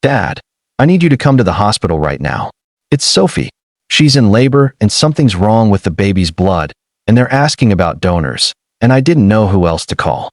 "Dad, I need you to come to the hospital right now. It's Sophie. She's in labor and something's wrong with the baby's blood, and they're asking about donors, and I didn't know who else to call."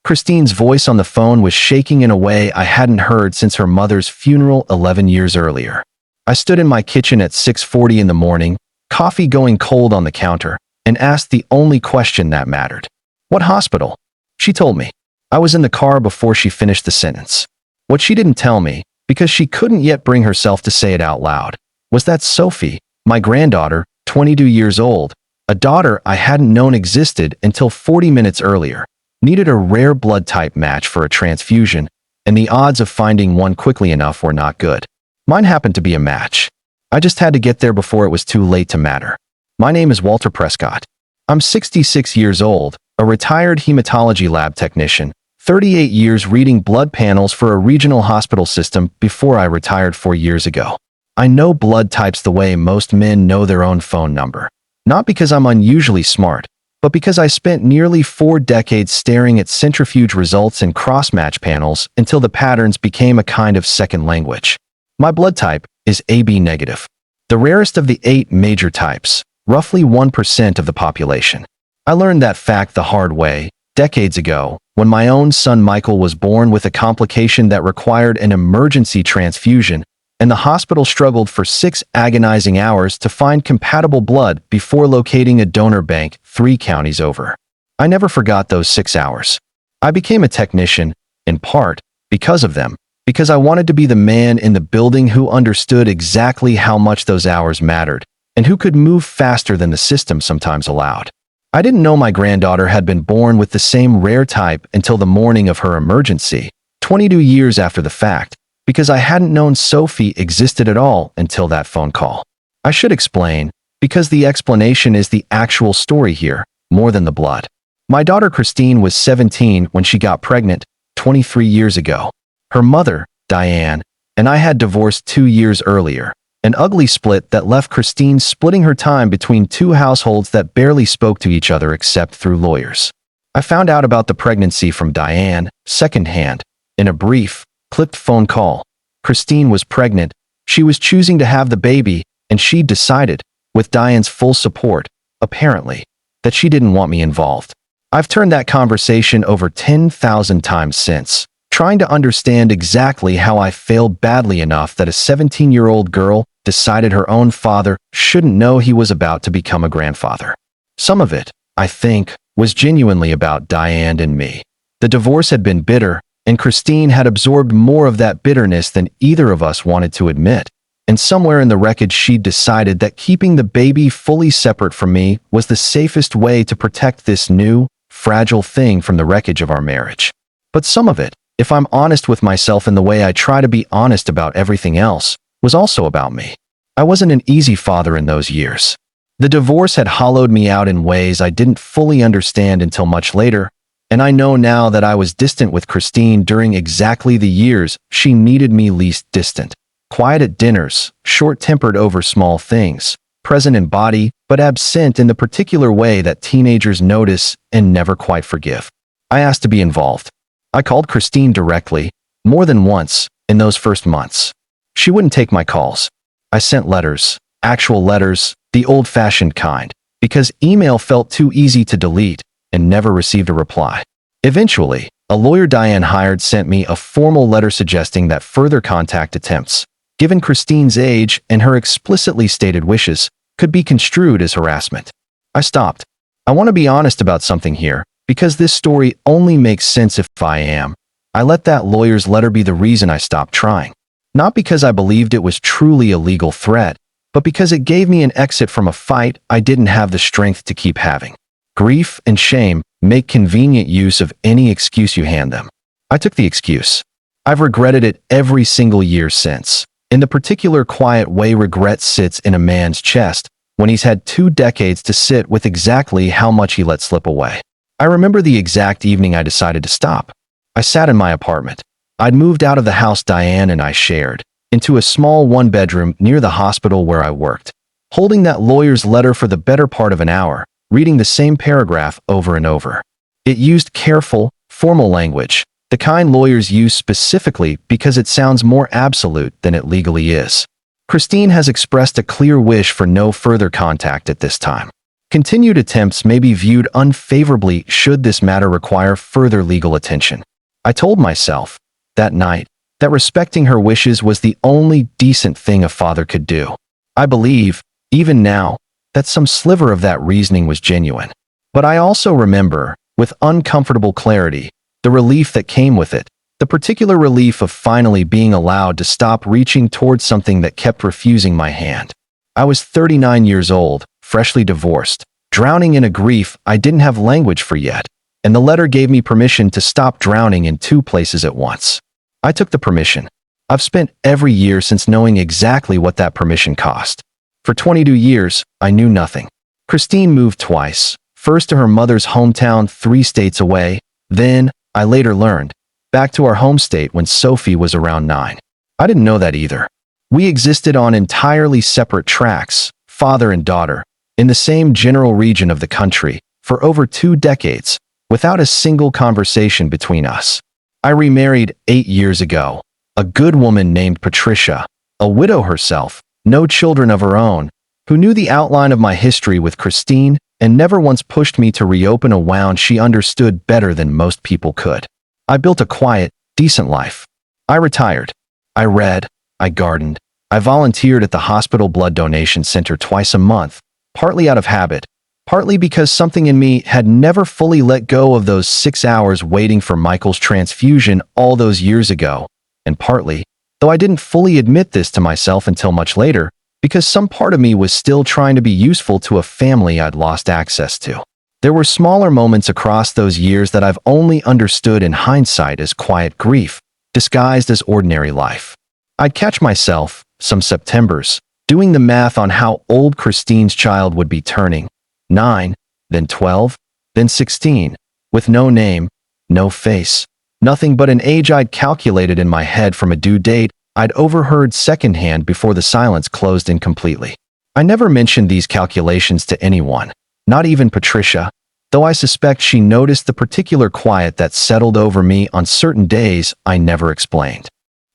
Christine's voice on the phone was shaking in a way I hadn't heard since her mother's funeral 11 years earlier. I stood in my kitchen at 6:40 in the morning, coffee going cold on the counter, and asked the only question that mattered. "What hospital?" She told me. I was in the car before she finished the sentence. What she didn't tell me, because she couldn't yet bring herself to say it out loud, was that Sophie, my granddaughter, 22 years old, a daughter I hadn't known existed until 40 minutes earlier, needed a rare blood type match for a transfusion, and the odds of finding one quickly enough were not good. Mine happened to be a match. I just had to get there before it was too late to matter. My name is Walter Prescott. I'm 66 years old, a retired hematology lab technician, 38 years reading blood panels for a regional hospital system before I retired 4 years ago. I know blood types the way most men know their own phone number. Not because I'm unusually smart, but because I spent nearly 4 decades staring at centrifuge results and cross-match panels until the patterns became a kind of second language. My blood type is AB negative, the rarest of the 8 major types, roughly 1% of the population. I learned that fact the hard way, decades ago, when my own son Michael was born with a complication that required an emergency transfusion, and the hospital struggled for 6 agonizing hours to find compatible blood before locating a donor bank 3 counties over. I never forgot those 6 hours. I became a technician, in part, because of them, because I wanted to be the man in the building who understood exactly how much those hours mattered, and who could move faster than the system sometimes allowed. I didn't know my granddaughter had been born with the same rare type until the morning of her emergency, 22 years after the fact, because I hadn't known Sophie existed at all until that phone call. I should explain, because the explanation is the actual story here, more than the blood. My daughter Christine was 17 when she got pregnant, 23 years ago. Her mother, Diane, and I had divorced 2 years earlier, an ugly split that left Christine splitting her time between 2 households that barely spoke to each other except through lawyers. I found out about the pregnancy from Diane, secondhand, in a brief, clipped phone call. Christine was pregnant, she was choosing to have the baby, and she'd decided, with Diane's full support, apparently, that she didn't want me involved. I've turned that conversation over 10,000 times since, trying to understand exactly how I failed badly enough that a 17-year-old girl decided her own father shouldn't know he was about to become a grandfather. Some of it, I think, was genuinely about Diane and me. The divorce had been bitter, and Christine had absorbed more of that bitterness than either of us wanted to admit. And somewhere in the wreckage she'd decided that keeping the baby fully separate from me was the safest way to protect this new, fragile thing from the wreckage of our marriage. But some of it, if I'm honest with myself in the way I try to be honest about everything else, was also about me. I wasn't an easy father in those years. The divorce had hollowed me out in ways I didn't fully understand until much later, and I know now that I was distant with Christine during exactly the years she needed me least distant. Quiet at dinners, short-tempered over small things, present in body, but absent in the particular way that teenagers notice and never quite forgive. I asked to be involved. I called Christine directly, more than once, in those first months. She wouldn't take my calls. I sent letters, actual letters, the old-fashioned kind, because email felt too easy to delete, and never received a reply. Eventually, a lawyer Diane hired sent me a formal letter suggesting that further contact attempts, given Christine's age and her explicitly stated wishes, could be construed as harassment. I stopped. I want to be honest about something here, because this story only makes sense if I am. I let that lawyer's letter be the reason I stopped trying. Not because I believed it was truly a legal threat, but because it gave me an exit from a fight I didn't have the strength to keep having. Grief and shame make convenient use of any excuse you hand them. I took the excuse. I've regretted it every single year since. In the particular quiet way regret sits in a man's chest when he's had 2 decades to sit with exactly how much he let slip away. I remember the exact evening I decided to stop. I sat in my apartment. I'd moved out of the house Diane and I shared, into a small 1-bedroom near the hospital where I worked, holding that lawyer's letter for the better part of an hour, reading the same paragraph over and over. It used careful, formal language, the kind lawyers use specifically because it sounds more absolute than it legally is. Christine has expressed a clear wish for no further contact at this time. Continued attempts may be viewed unfavorably should this matter require further legal attention. I told myself, that night, that respecting her wishes was the only decent thing a father could do. I believe, even now, that some sliver of that reasoning was genuine. But I also remember, with uncomfortable clarity, the relief that came with it, the particular relief of finally being allowed to stop reaching towards something that kept refusing my hand. I was 39 years old, freshly divorced, drowning in a grief I didn't have language for yet, and the letter gave me permission to stop drowning in two places at once. I took the permission. I've spent every year since knowing exactly what that permission cost. For 22 years, I knew nothing. Christine moved twice, first to her mother's hometown 3 states away, then, I later learned, back to our home state when Sophie was around 9. I didn't know that either. We existed on entirely separate tracks, father and daughter, in the same general region of the country, for over 2 decades, without a single conversation between us. I remarried 8 years ago, a good woman named Patricia, a widow herself, no children of her own, who knew the outline of my history with Christine and never once pushed me to reopen a wound she understood better than most people could. I built a quiet, decent life. I retired. I read. I gardened. I volunteered at the hospital blood donation center twice a month, partly out of habit, partly because something in me had never fully let go of those 6 hours waiting for Michael's transfusion all those years ago, and partly, though I didn't fully admit this to myself until much later, because some part of me was still trying to be useful to a family I'd lost access to. There were smaller moments across those years that I've only understood in hindsight as quiet grief, disguised as ordinary life. I'd catch myself, some Septembers, doing the math on how old Christine's child would be turning, 9, then 12, then 16, with no name, no face, nothing but an age I'd calculated in my head from a due date I'd overheard secondhand before the silence closed in completely. I never mentioned these calculations to anyone, not even Patricia, though I suspect she noticed the particular quiet that settled over me on certain days I never explained.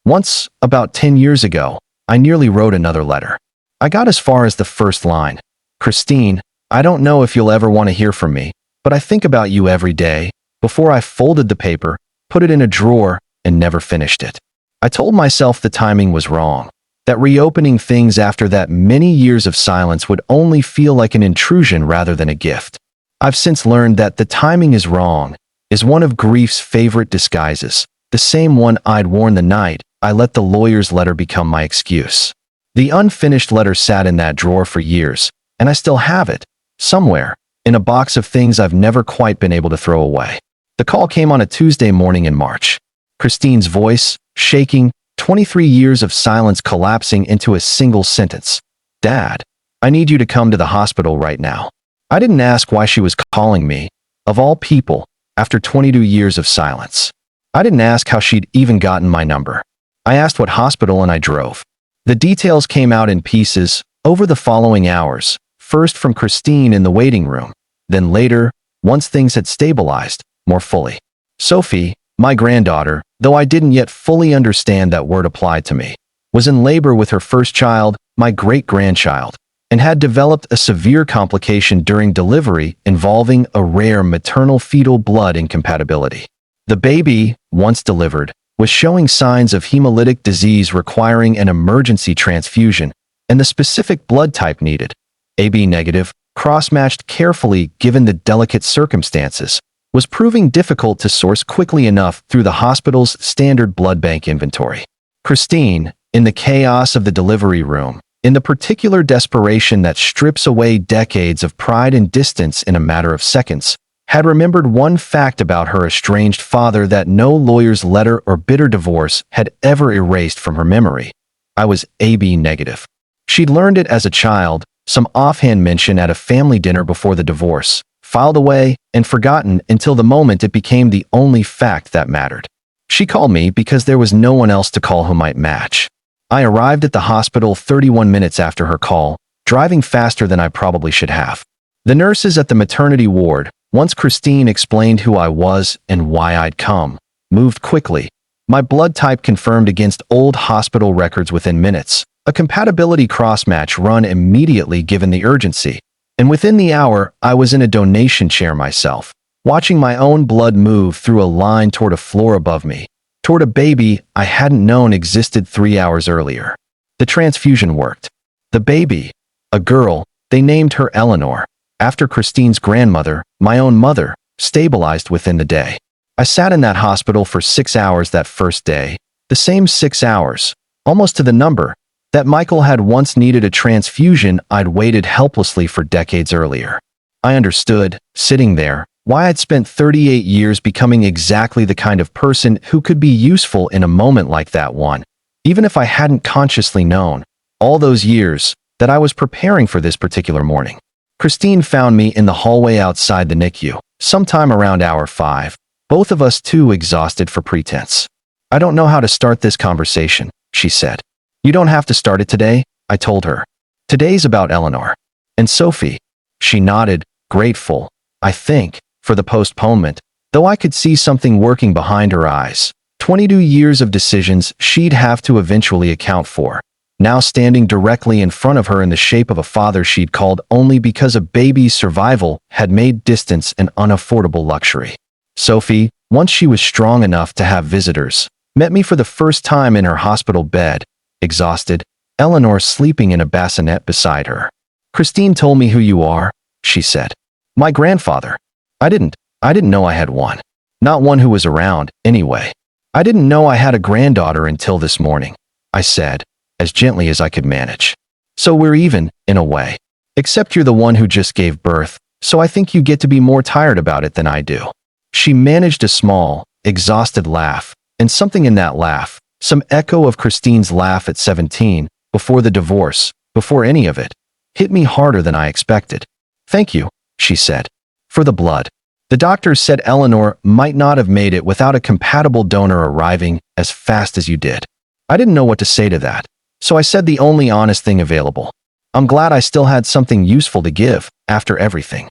Once, about 10 years ago, I nearly wrote another letter. I got as far as the first line. Christine, I don't know if you'll ever want to hear from me, but I think about you every day, before I folded the paper, put it in a drawer, and never finished it. I told myself the timing was wrong, that reopening things after that many years of silence would only feel like an intrusion rather than a gift. I've since learned that the timing is wrong, is one of grief's favorite disguises, the same one I'd worn the night I let the lawyer's letter become my excuse. The unfinished letter sat in that drawer for years, and I still have it, somewhere, in a box of things I've never quite been able to throw away. The call came on a Tuesday morning in March. Christine's voice, shaking, 23 years of silence collapsing into a single sentence. Dad, I need you to come to the hospital right now. I didn't ask why she was calling me, of all people, after 22 years of silence. I didn't ask how she'd even gotten my number. I asked what hospital and I drove. The details came out in pieces over the following hours, first from Christine in the waiting room, then later, once things had stabilized, more fully. Sophie, my granddaughter, though I didn't yet fully understand that word applied to me, was in labor with her first child, my great-grandchild, and had developed a severe complication during delivery involving a rare maternal-fetal blood incompatibility. The baby, once delivered, was showing signs of hemolytic disease requiring an emergency transfusion, and the specific blood type needed, AB negative, cross-matched carefully given the delicate circumstances, was proving difficult to source quickly enough through the hospital's standard blood bank inventory. Christine, in the chaos of the delivery room, in the particular desperation that strips away decades of pride and distance in a matter of seconds, had remembered one fact about her estranged father that no lawyer's letter or bitter divorce had ever erased from her memory. I was AB negative. She'd learned it as a child, some offhand mention at a family dinner before the divorce, filed away and forgotten until the moment it became the only fact that mattered. She called me because there was no one else to call who might match. I arrived at the hospital 31 minutes after her call, driving faster than I probably should have. The nurses at the maternity ward, once Christine explained who I was and why I'd come, moved quickly. My blood type confirmed against old hospital records within minutes. A compatibility cross-match run immediately given the urgency. And within the hour, I was in a donation chair myself, watching my own blood move through a line toward a floor above me, toward a baby I hadn't known existed 3 hours earlier. The transfusion worked. The baby, a girl, they named her Eleanor, after Christine's grandmother, my own mother, stabilized within the day. I sat in that hospital for 6 hours that first day, the same 6 hours, almost to the number, that Michael had once needed a transfusion I'd waited helplessly for decades earlier. I understood, sitting there, why I'd spent 38 years becoming exactly the kind of person who could be useful in a moment like that one, even if I hadn't consciously known, all those years, that I was preparing for this particular morning. Christine found me in the hallway outside the NICU, sometime around hour 5, both of us too exhausted for pretense. "I don't know how to start this conversation," she said. "You don't have to start it today," I told her. "Today's about Eleanor. And Sophie." She nodded, grateful, I think, for the postponement, though I could see something working behind her eyes. 22 years of decisions she'd have to eventually account for, now standing directly in front of her in the shape of a father she'd called only because a baby's survival had made distance an unaffordable luxury. Sophie, once she was strong enough to have visitors, met me for the first time in her hospital bed, exhausted, Eleanor sleeping in a bassinet beside her. "Christine told me who you are," she said. "My grandfather. I didn't know I had one. Not one who was around, anyway. I didn't know I had a granddaughter until this morning," I said, as gently as I could manage. "So we're even, in a way. Except you're the one who just gave birth, so I think you get to be more tired about it than I do." She managed a small, exhausted laugh, and something in that laugh, some echo of Christine's laugh at 17, before the divorce, before any of it, hit me harder than I expected. "Thank you," she said, "for the blood. The doctors said Eleanor might not have made it without a compatible donor arriving as fast as you did." I didn't know what to say to that, so I said the only honest thing available. I'm glad I still had something useful to give, after everything.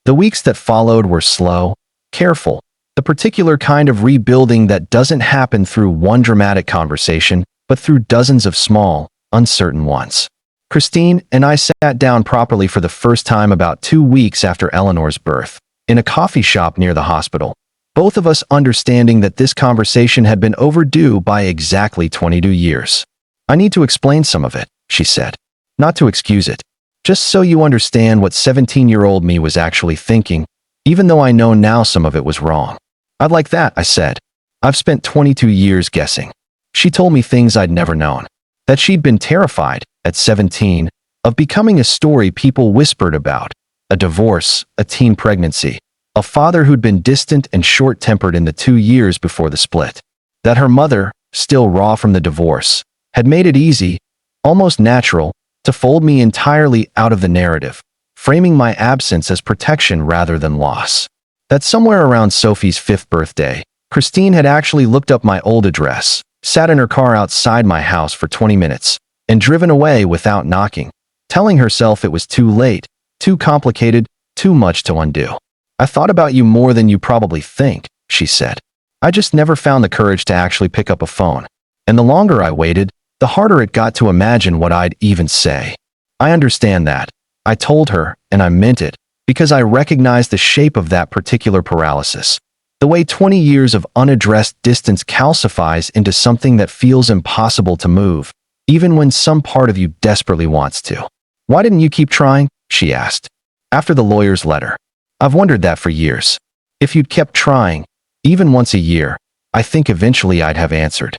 The weeks that followed were slow, careful, the particular kind of rebuilding that doesn't happen through one dramatic conversation, but through dozens of small, uncertain ones. Christine and I sat down properly for the first time about 2 weeks after Eleanor's birth, in a coffee shop near the hospital, both of us understanding that this conversation had been overdue by exactly 22 years. "I need to explain some of it," she said. "Not to excuse it. Just so you understand what 17-year-old me was actually thinking, even though I know now some of it was wrong." "I'd like that," I said. "I've spent 22 years guessing." She told me things I'd never known. That she'd been terrified, at 17, of becoming a story people whispered about. A divorce, a teen pregnancy, a father who'd been distant and short-tempered in the 2 years before the split. That her mother, still raw from the divorce, had made it easy, almost natural, to fold me entirely out of the narrative, framing my absence as protection rather than loss. That somewhere around Sophie's 5th birthday, Christine had actually looked up my old address, sat in her car outside my house for 20 minutes, and driven away without knocking, telling herself it was too late, too complicated, too much to undo. "I thought about you more than you probably think," she said. "I just never found the courage to actually pick up a phone. And the longer I waited, the harder it got to imagine what I'd even say." "I understand that," I told her, and I meant it, because I recognized the shape of that particular paralysis. The way 20 years of unaddressed distance calcifies into something that feels impossible to move, even when some part of you desperately wants to. "Why didn't you keep trying?" she asked. "After the lawyer's letter. I've wondered that for years. If you'd kept trying, even once a year, I think eventually I'd have answered."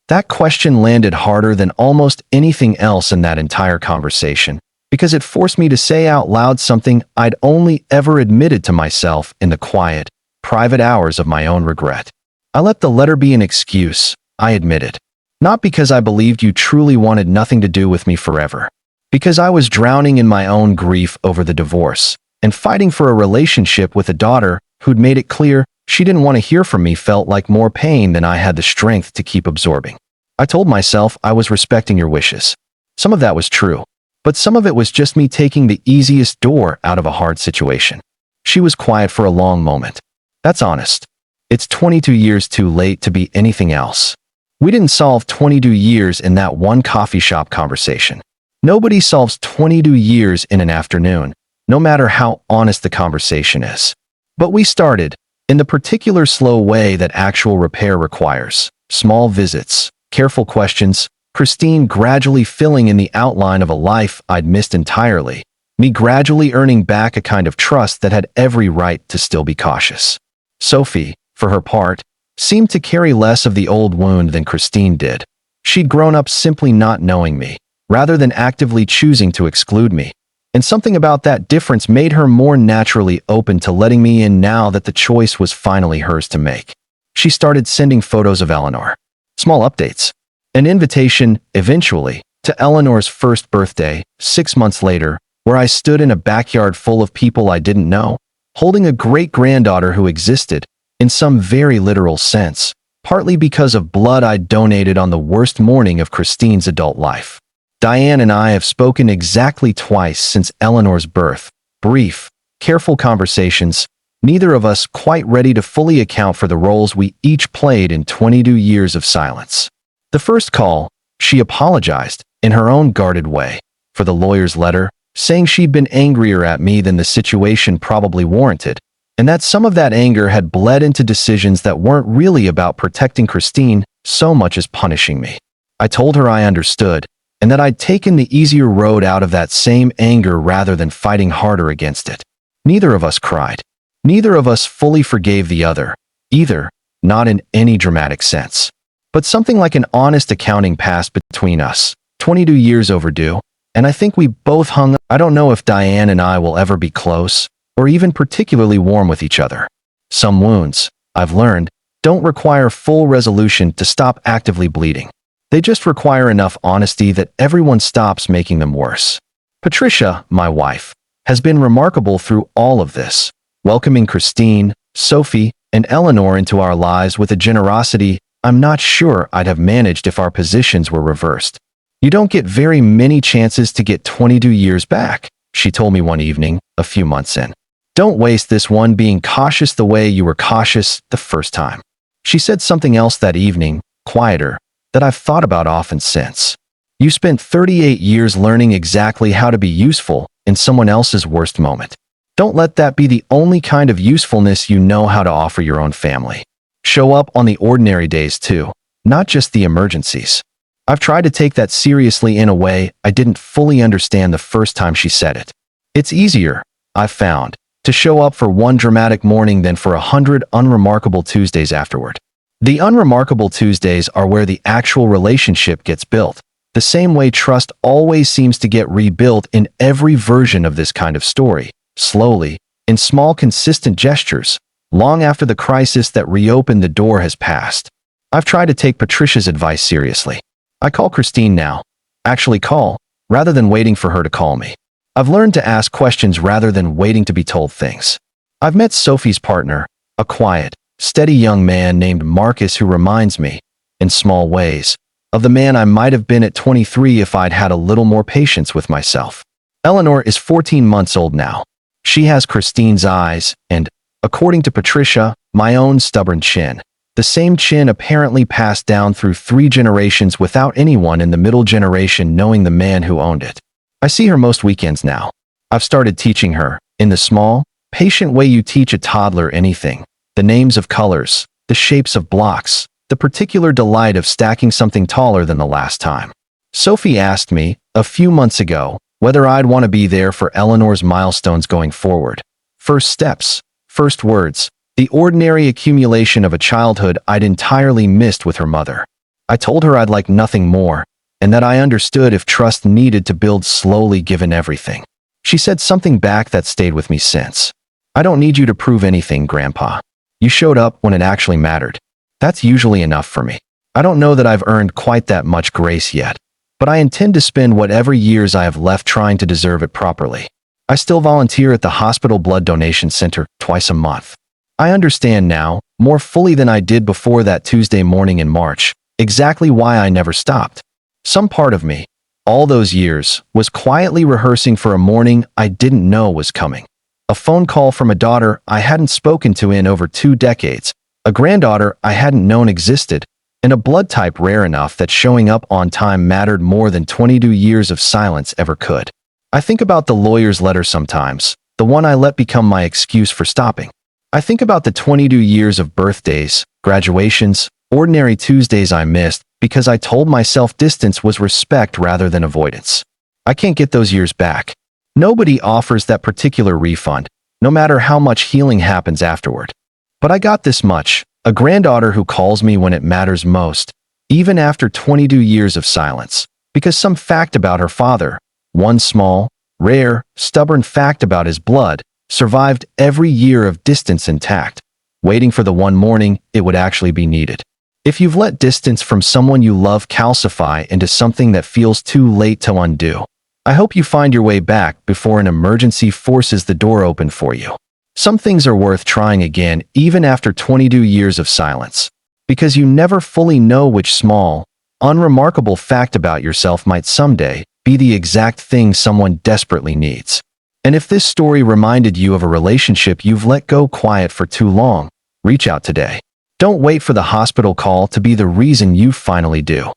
That question landed harder than almost anything else in that entire conversation, because it forced me to say out loud something I'd only ever admitted to myself in the quiet, private hours of my own regret. "I let the letter be an excuse," I admitted. "Not because I believed you truly wanted nothing to do with me forever. Because I was drowning in my own grief over the divorce, and fighting for a relationship with a daughter who'd made it clear she didn't want to hear from me felt like more pain than I had the strength to keep absorbing. I told myself I was respecting your wishes. Some of that was true, but some of it was just me taking the easiest door out of a hard situation." She was quiet for a long moment. "That's honest." It's 22 years too late to be anything else. We didn't solve 22 years in that one coffee shop conversation. Nobody solves 22 years in an afternoon, no matter how honest the conversation is. But we started, in the particular slow way that actual repair requires. Small visits, careful questions, Christine gradually filling in the outline of a life I'd missed entirely, me gradually earning back a kind of trust that had every right to still be cautious. Sophie, for her part, seemed to carry less of the old wound than Christine did. She'd grown up simply not knowing me, rather than actively choosing to exclude me. And something about that difference made her more naturally open to letting me in now that the choice was finally hers to make. She started sending photos of Eleanor. Small updates. An invitation, eventually, to Eleanor's first birthday, 6 months later, where I stood in a backyard full of people I didn't know, holding a great-granddaughter who existed, in some very literal sense, partly because of blood I'd donated on the worst morning of Christine's adult life. Diane and I have spoken exactly twice since Eleanor's birth. Brief, careful conversations, neither of us quite ready to fully account for the roles we each played in 22 years of silence. The first call, she apologized, in her own guarded way, for the lawyer's letter, saying she'd been angrier at me than the situation probably warranted, and that some of that anger had bled into decisions that weren't really about protecting Christine so much as punishing me. I told her I understood, and that I'd taken the easier road out of that same anger rather than fighting harder against it. Neither of us cried. Neither of us fully forgave the other, either, not in any dramatic sense. But something like an honest accounting passed between us, 22 years overdue, and I think we both hung up. I don't know if Diane and I will ever be close, or even particularly warm with each other. Some wounds, I've learned, don't require full resolution to stop actively bleeding. They just require enough honesty that everyone stops making them worse. Patricia, my wife, has been remarkable through all of this, welcoming Christine, Sophie, and Eleanor into our lives with a generosity I'm not sure I'd have managed if our positions were reversed. You don't get very many chances to get 22 years back, she told me one evening, a few months in. Don't waste this one being cautious the way you were cautious the first time. She said something else that evening, quieter, that I've thought about often since. You spent 38 years learning exactly how to be useful in someone else's worst moment. Don't let that be the only kind of usefulness you know how to offer your own family. Show up on the ordinary days too, not just the emergencies. I've tried to take that seriously in a way I didn't fully understand the first time she said it. It's easier, I've found, to show up for one dramatic morning than for 100 unremarkable Tuesdays afterward. The unremarkable Tuesdays are where the actual relationship gets built, the same way trust always seems to get rebuilt in every version of this kind of story, slowly, in small consistent gestures, long after the crisis that reopened the door has passed. I've tried to take Patricia's advice seriously. I call Christine now. Actually call, rather than waiting for her to call me. I've learned to ask questions rather than waiting to be told things. I've met Sophie's partner, a quiet, steady young man named Marcus who reminds me, in small ways, of the man I might have been at 23 if I'd had a little more patience with myself. Eleanor is 14 months old now. She has Christine's eyes and, according to Patricia, my own stubborn chin. The same chin apparently passed down through 3 generations without anyone in the middle generation knowing the man who owned it. I see her most weekends now. I've started teaching her, in the small, patient way you teach a toddler anything, the names of colors, the shapes of blocks, the particular delight of stacking something taller than the last time. Sophie asked me, a few months ago, whether I'd want to be there for Eleanor's milestones going forward. First steps, first words, the ordinary accumulation of a childhood I'd entirely missed with her mother. I told her I'd like nothing more, and that I understood if trust needed to build slowly given everything. She said something back that stayed with me since. I don't need you to prove anything, Grandpa. You showed up when it actually mattered. That's usually enough for me. I don't know that I've earned quite that much grace yet, but I intend to spend whatever years I have left trying to deserve it properly. I still volunteer at the hospital blood donation center twice a month. I understand now, more fully than I did before that Tuesday morning in March, exactly why I never stopped. Some part of me, all those years, was quietly rehearsing for a morning I didn't know was coming. A phone call from a daughter I hadn't spoken to in over 2 decades, a granddaughter I hadn't known existed, and a blood type rare enough that showing up on time mattered more than 22 years of silence ever could. I think about the lawyer's letter sometimes, the one I let become my excuse for stopping. I think about the 22 years of birthdays, graduations, ordinary Tuesdays I missed because I told myself distance was respect rather than avoidance. I can't get those years back. Nobody offers that particular refund, no matter how much healing happens afterward. But I got this much, a granddaughter who calls me when it matters most, even after 22 years of silence, because some fact about her father, one small, rare, stubborn fact about his blood, survived every year of distance intact, waiting for the one morning it would actually be needed. If you've let distance from someone you love calcify into something that feels too late to undo, I hope you find your way back before an emergency forces the door open for you. Some things are worth trying again even after 22 years of silence, because you never fully know which small, unremarkable fact about yourself might someday be the exact thing someone desperately needs. And if this story reminded you of a relationship you've let go quiet for too long, reach out today. Don't wait for the hospital call to be the reason you finally do.